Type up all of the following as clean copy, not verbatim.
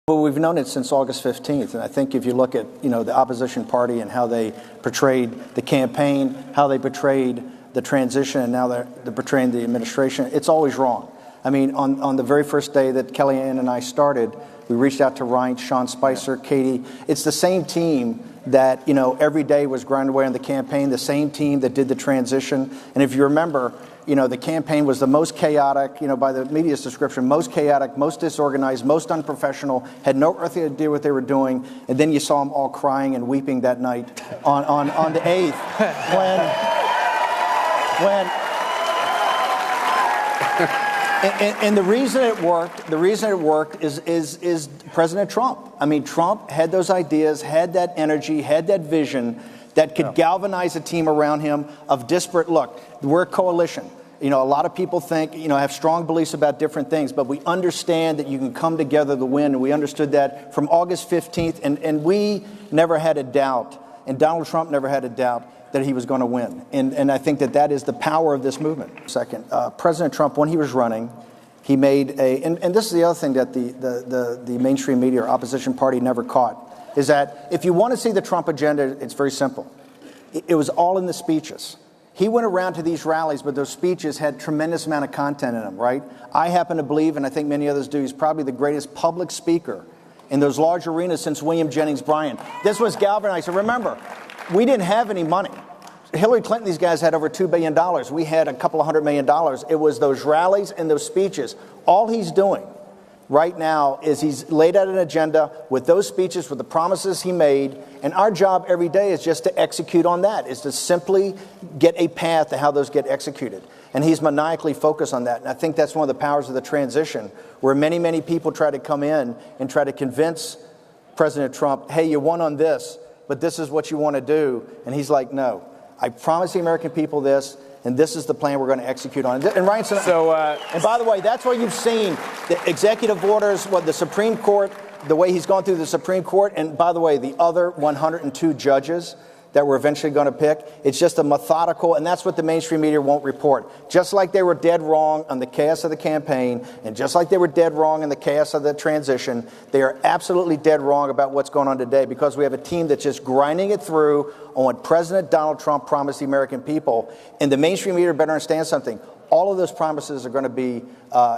Well, we've known it since August 15th, and I think if you look at, the opposition party and how they portrayed the campaign, how they portrayed the transition, and now they're portraying the administration, it's always wrong. I mean, on the very first day that Kellyanne and I started, we reached out to Reince, Sean Spicer, Katie. It's the same team that, every day was grinding away on the campaign, the same team that did the transition. And if you remember, the campaign was the most chaotic, by the media's description, most chaotic, most disorganized, most unprofessional, had no earthly idea what they were doing. And then you saw them all crying and weeping that night on the 8th and the reason it worked is President Trump. I mean, Trump had those ideas, had that energy, had that vision that could galvanize a team around him of disparate. Look, we're a coalition. A lot of people think, have strong beliefs about different things, but we understand that you can come together to win, and we understood that from August 15th, and we never had a doubt, and Donald Trump never had a doubt that he was going to win. And I think that is the power of this movement. Second, President Trump, when he was running, he made and this is the other thing that the mainstream media or opposition party never caught, is that if you want to see the Trump agenda, it's very simple. It was all in the speeches. He went around to these rallies, but those speeches had tremendous amount of content in them, right? I happen to believe, and I think many others do, he's probably the greatest public speaker in those large arenas since William Jennings Bryan. This was galvanized. And remember, we didn't have any money. Hillary Clinton, these guys had over $2 billion. We had a couple of $100 million. It was those rallies and those speeches. All he's doing right now is he's laid out an agenda with those speeches, with the promises he made, and our job every day is just to execute on that, is to simply get a path to how those get executed. And he's maniacally focused on that. And I think that's one of the powers of the transition, where many, many people try to come in and try to convince President Trump, hey, you won on this, but this is what you want to do. And he's like, no, I promise the American people this, and this is the plan we're going to execute on. And Reince, and by the way, that's what you've seen, the executive orders, the Supreme Court, the way he's gone through the Supreme Court, and by the way, the other 102 judges that we're eventually going to pick. It's just a methodical, and that's what the mainstream media won't report. Just like they were dead wrong on the chaos of the campaign, and just like they were dead wrong in the chaos of the transition, they are absolutely dead wrong about what's going on today, because we have a team that's just grinding it through on what President Donald Trump promised the American people. And the mainstream media better understand something. All of those promises are going to be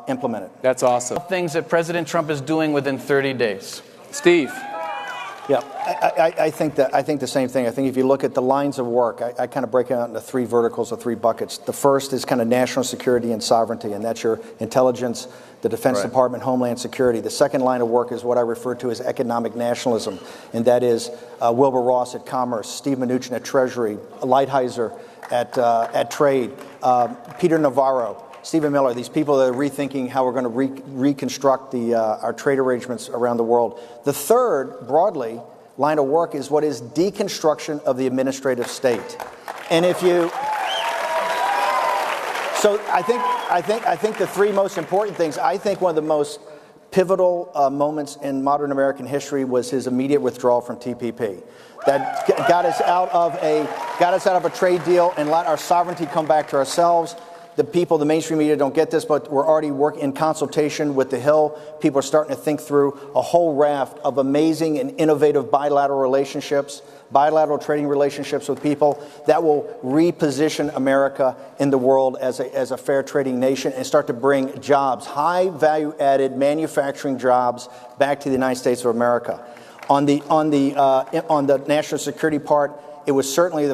implemented. That's awesome. Things that President Trump is doing within 30 days. Steve. Yeah, I think the same thing. I think if you look at the lines of work, I kind of break it out into three verticals or three buckets. The first is kind of national security and sovereignty, and that's your intelligence, the Defense Department, Homeland Security. The second line of work is what I refer to as economic nationalism, and that is Wilbur Ross at Commerce, Steve Mnuchin at Treasury, Lighthizer at Trade, Peter Navarro, Stephen Miller, these people that are rethinking how we're going to reconstruct our trade arrangements around the world. The third, broadly, line of work is what is deconstruction of the administrative state. And if you, so I think the three most important things. I think one of the most pivotal moments in modern American history was his immediate withdrawal from TPP. That got us out of a trade deal and let our sovereignty come back to ourselves. The people, the mainstream media don't get this, but we're already working in consultation with the Hill. People are starting to think through a whole raft of amazing and innovative bilateral relationships, bilateral trading relationships with people that will reposition America in the world as a fair trading nation and start to bring jobs, high value added manufacturing jobs back to the United States of America. On the national security part, it was certainly the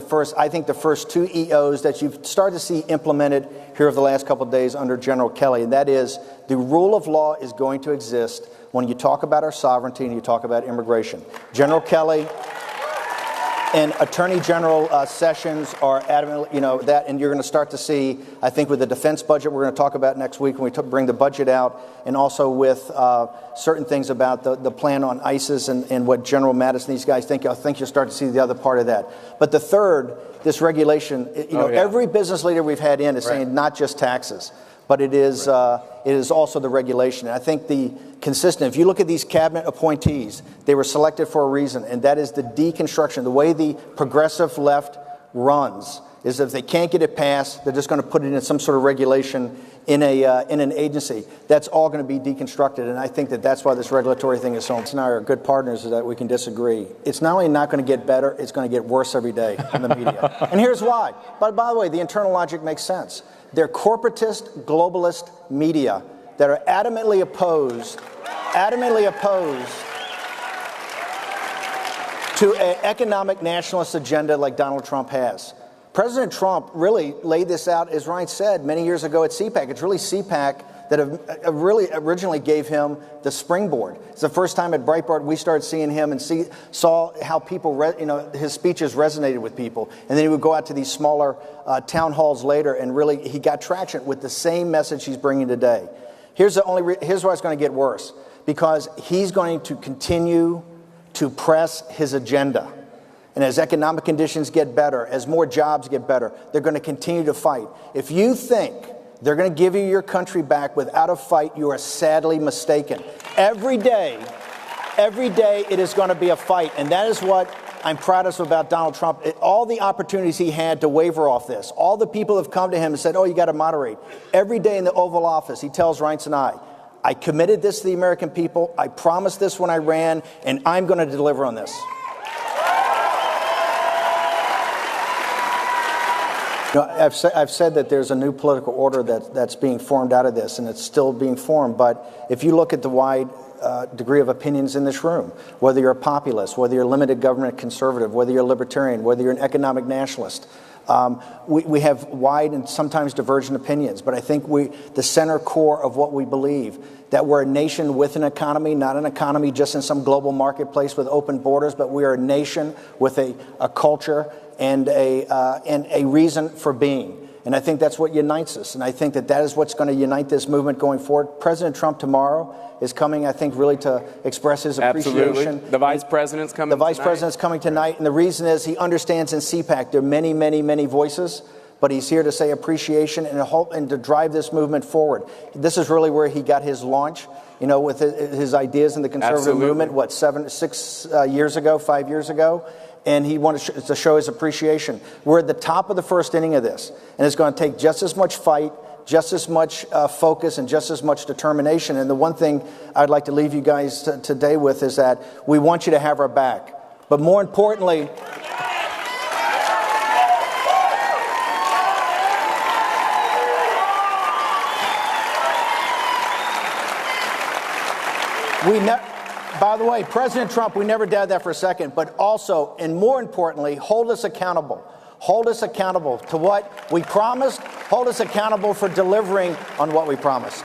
first two EOs that you've started to see implemented here over the last couple of days under General Kelly, and that is the rule of law is going to exist when you talk about our sovereignty and you talk about immigration. General Kelly and Attorney General Sessions are adamant, that, and you're going to start to see, I think, with the defense budget we're going to talk about next week when we bring the budget out, and also with certain things about the plan on ISIS and what General Mattis and these guys think. I think you'll start to see the other part of that. But the third, this regulation, every business leader we've had in is saying not just taxes, but it is also the regulation. And I think if you look at these cabinet appointees, they were selected for a reason, and that is the deconstruction, the way the progressive left runs is if they can't get it passed, they're just going to put it in some sort of regulation in an agency. That's all going to be deconstructed, and I think that that's why this regulatory thing is so important. And I are good partners, is that we can disagree. It's not only not going to get better, it's going to get worse every day in the media. And here's why. But by the way, the internal logic makes sense. They're corporatist, globalist media that are adamantly opposed to an economic nationalist agenda like Donald Trump has. President Trump really laid this out, as Reince said, many years ago at CPAC. It's really CPAC that really originally gave him the springboard. It's the first time at Breitbart we started seeing him and saw how people, his speeches resonated with people. And then he would go out to these smaller town halls later, and really he got traction with the same message he's bringing today. Here's why it's going to get worse. Because he's going to continue to press his agenda. And as economic conditions get better, as more jobs get better, they're going to continue to fight. If you think they're going to give you your country back without a fight, you are sadly mistaken. Every day it is going to be a fight. And that is what I'm proudest about Donald Trump. All the opportunities he had to waver off this, all the people have come to him and said, oh, you got to moderate. Every day in the Oval Office, he tells Reince and I committed this to the American people. I promised this when I ran, and I'm going to deliver on this. I've said that there's a new political order that's being formed out of this, and it's still being formed. But if you look at the wide degree of opinions in this room, whether you're a populist, whether you're a limited government conservative, whether you're a libertarian, whether you're an economic nationalist, we have wide and sometimes divergent opinions. But I think the center core of what we believe, that we're a nation with an economy, not an economy just in some global marketplace with open borders, but we are a nation with a culture and a reason for being. And I think that's what unites us. And I think that is what's going to unite this movement going forward. President Trump tomorrow is coming, I think, really to express his appreciation. Absolutely. The vice president's coming tonight. The vice tonight. President's coming tonight. And the reason is he understands in CPAC there are many, many, many voices. But he's here to say appreciation and to drive this movement forward. This is really where he got his launch, with his ideas in the conservative movement, 5 years ago. And he wanted to show his appreciation. We're at the top of the first inning of this, and it's going to take just as much fight, just as much focus, and just as much determination. And the one thing I'd like to leave you guys today with is that we want you to have our back. But more importantly, by the way, President Trump, we never doubted that for a second, but also, and more importantly, hold us accountable. Hold us accountable to what we promised. Hold us accountable for delivering on what we promised.